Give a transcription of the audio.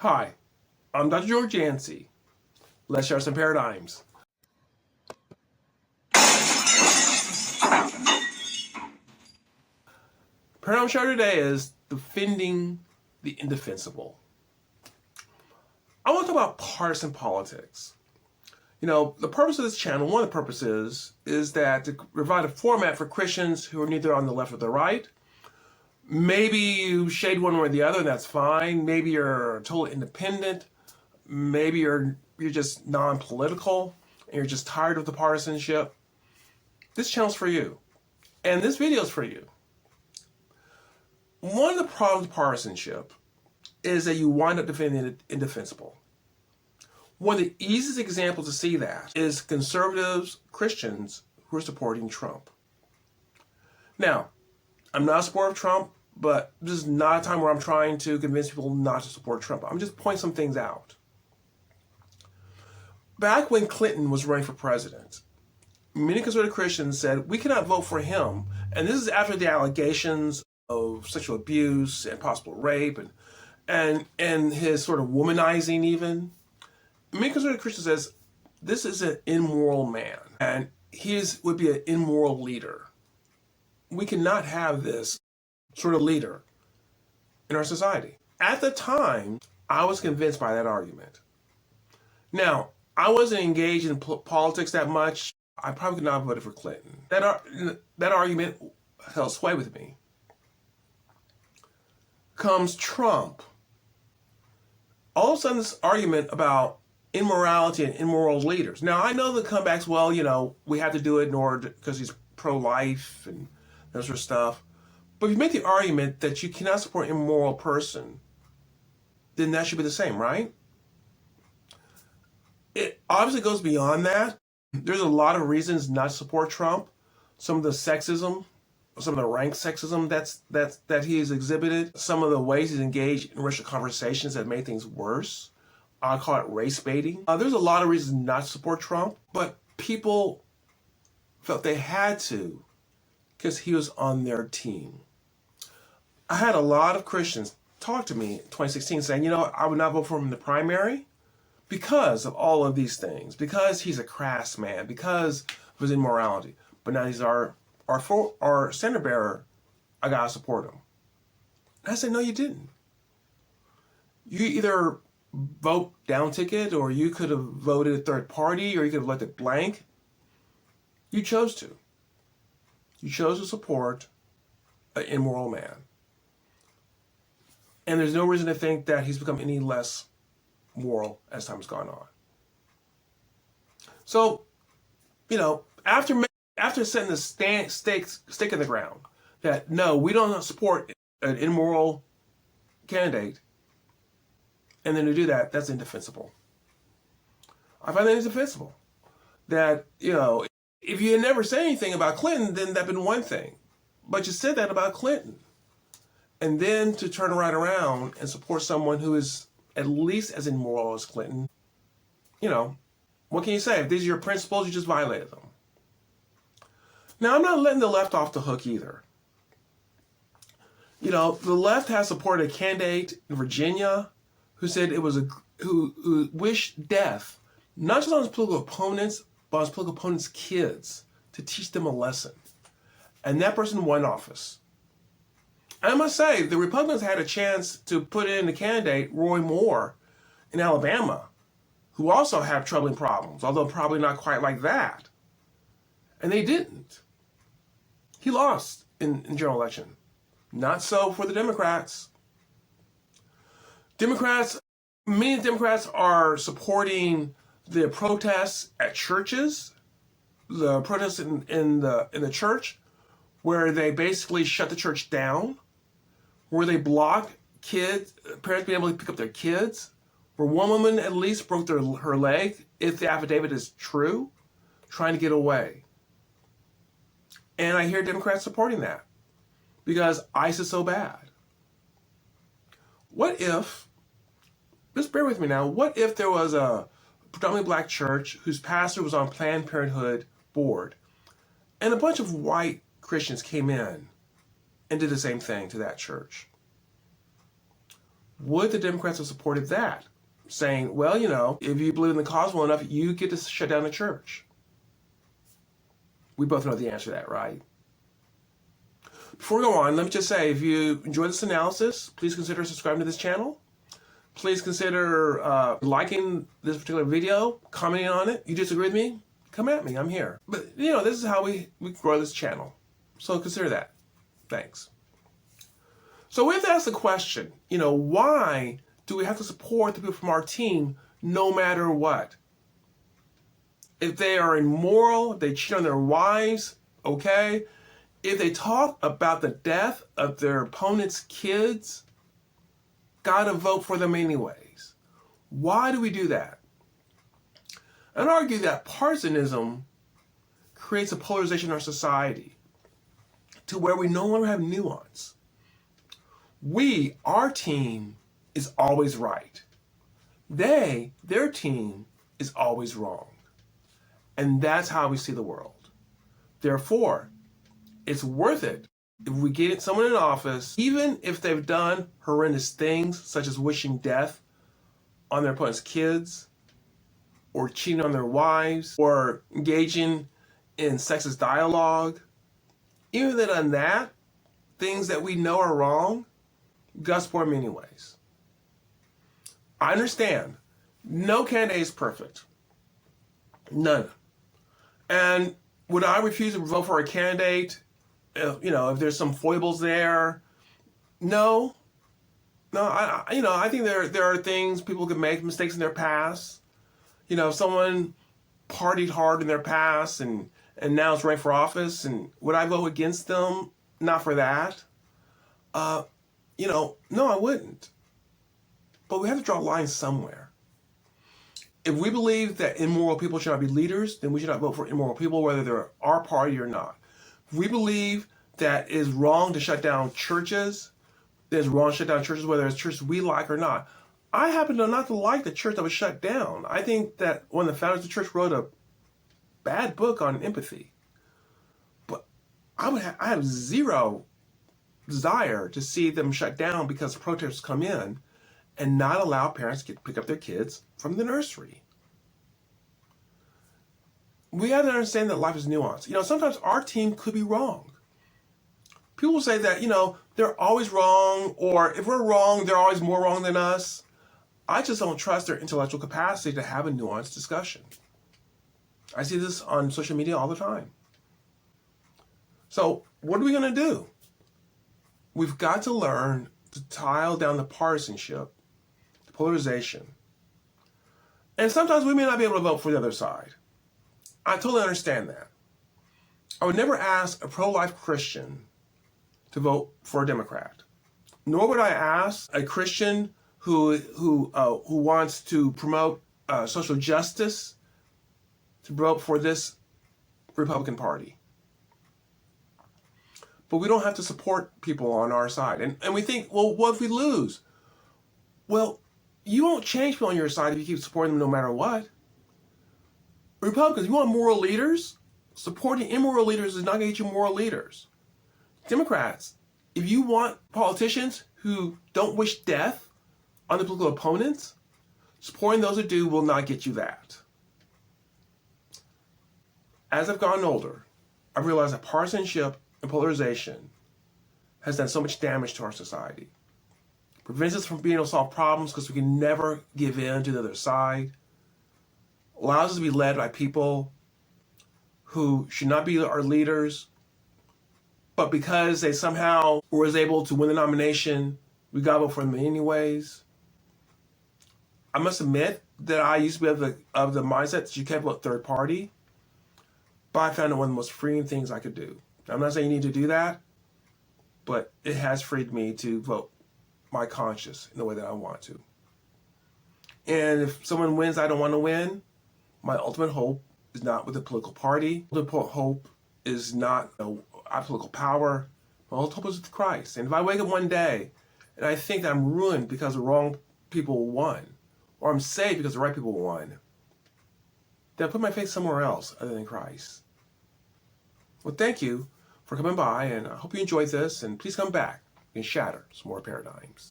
Hi, I'm Dr. George Yancey. Let's share some paradigms. Paradigm share today is defending the indefensible. I want to talk about partisan politics. The purpose of this channel, one of the purposes, is that to provide a format for Christians who are neither on the left or the right. Maybe you shade one way or the other, and that's fine. Maybe you're totally independent. Maybe you're just non-political, and you're just tired of the partisanship. This channel's for you. And this video is for you. One of the problems with partisanship is that you wind up defending the indefensible. One of the easiest examples to see that is conservatives, Christians, who are supporting Trump. Now, I'm not a supporter of Trump, but this is not a time where I'm trying to convince people not to support Trump. I'm just pointing some things out. Back when Clinton was running for president, many conservative Christians said, we cannot vote for him. And this is after the allegations of sexual abuse and possible rape and his sort of womanizing even. Many conservative Christians says, this is an immoral man and he would be an immoral leader. We cannot have this sort of leader in our society. At the time, I was convinced by that argument. Now, I wasn't engaged in politics that much. I probably could not have voted for Clinton. That argument held sway with me. Comes Trump. All of a sudden, this argument about immorality and immoral leaders. Now, I know the comebacks, well, we have to do it in order because he's pro-life and that sort of stuff. But if you make the argument that you cannot support an immoral person, then that should be the same, right? It obviously goes beyond that. There's a lot of reasons not to support Trump. Some of the sexism, some of the rank sexism that he has exhibited, some of the ways he's engaged in racial conversations that made things worse. I call it race baiting. There's a lot of reasons not to support Trump, but people felt they had to because he was on their team. I had a lot of Christians talk to me in 2016 saying, I would not vote for him in the primary because of all of these things, because he's a crass man, because of his immorality. But now he's our standard bearer. I gotta support him. And I said, no, you didn't. You either vote down ticket, or you could have voted third party, or you could have left it blank. You chose to. You chose to support an immoral man. And there's no reason to think that he's become any less moral as time has gone on. So, after setting the stake in the ground that no, we don't support an immoral candidate, and then to do that, that's indefensible. I find that indefensible. That, if you had never said anything about Clinton, then that'd been one thing. But you said that about Clinton. And then to turn right around and support someone who is at least as immoral as Clinton, what can you say? If these are your principles, you just violated them. Now, I'm not letting the left off the hook either. The left has supported a candidate in Virginia who said who wished death, not just on his political opponents, but on his political opponents' kids, to teach them a lesson. And that person won office. And I must say, the Republicans had a chance to put in the candidate, Roy Moore, in Alabama, who also have troubling problems, although probably not quite like that. And they didn't. He lost in general election. Not so for the Democrats. Many Democrats are supporting the protests at churches, the protests in the church, where they basically shut the church down, where they block parents being able to pick up their kids, where one woman at least broke her leg, if the affidavit is true, trying to get away. And I hear Democrats supporting that because ICE is so bad. What if, just bear with me now, what if there was a predominantly black church whose pastor was on Planned Parenthood board and a bunch of white Christians came in and did the same thing to that church? would the Democrats have supported that? Saying, well, you know, if you believe in the cause well enough, you get to shut down the church. We both know the answer to that, right? Before we go on, let me just say, if you enjoyed this analysis, please consider subscribing to this channel. Please consider liking this particular video, commenting on it. You disagree with me? Come at me, I'm here. But, you know, this is how we grow this channel. So consider that. Thanks. So we have to ask the question, you know, why do we have to support the people from our team no matter what? If they are immoral, if they cheat on their wives, okay. If they talk about the death of their opponent's kids, gotta vote for them anyways. Why do we do that? I'd argue that partisanism creates a polarization in our society to where we no longer have nuance. Our team is always right. Their team is always wrong. And that's how we see the world. Therefore, it's worth it if we get someone in office, even if they've done horrendous things, such as wishing death on their opponent's kids, or cheating on their wives, or engaging in sexist dialogue. Even if they've done that, things that we know are wrong, we gotta support them anyways. I understand, no candidate is perfect. None. And would I refuse to vote for a candidate, you know, if there's some foibles there? No. I think there are things people can make mistakes in their past. You know, if someone partied hard in their past and now is running for office, and would I vote against them? Not for that. No, I wouldn't. But we have to draw a line somewhere. If we believe that immoral people should not be leaders, then we should not vote for immoral people, whether they're our party or not. If we believe that it is wrong to shut down churches, that it's wrong to shut down churches, whether it's churches we like or not. I happen to not to like the church that was shut down. I think that one of the founders of the church wrote a bad book on empathy. But I have zero desire to see them shut down because protesters come in and not allow parents to pick up their kids from the nursery. We have to understand that life is nuanced. You know, sometimes our team could be wrong. People say that, you know, they're always wrong, or if we're wrong, they're always more wrong than us. I just don't trust their intellectual capacity to have a nuanced discussion. I see this on social media all the time. So what are we going to do? We've got to learn to tile down the partisanship, the polarization. And sometimes we may not be able to vote for the other side. I totally understand that. I would never ask a pro-life Christian to vote for a Democrat. Nor would I ask a Christian who wants to promote social justice to vote for this Republican Party. But we don't have to support people on our side. And we think, well, what if we lose? Well, you won't change people on your side if you keep supporting them no matter what. Republicans, you want moral leaders? Supporting immoral leaders is not going to get you moral leaders. Democrats, if you want politicians who don't wish death on the political opponents, supporting those who do will not get you that. As I've gotten older, I've realized that partisanship and polarization has done so much damage to our society. It prevents us from being able to solve problems because we can never give in to the other side. Allows us to be led by people who should not be our leaders, but because they somehow was able to win the nomination, we got to vote for them anyways. I must admit that I used to be of the mindset that you can't vote third party, but I found it one of the most freeing things I could do. I'm not saying you need to do that, but it has freed me to vote my conscience in the way that I want to. And if someone wins I don't want to win, my ultimate hope is not with a political party. My ultimate hope is not political power. My ultimate hope is with Christ. And if I wake up one day and I think that I'm ruined because the wrong people won, or I'm saved because the right people won, then I put my faith somewhere else other than Christ. Well, thank you for coming by, and I hope you enjoyed this, and please come back and shatter some more paradigms.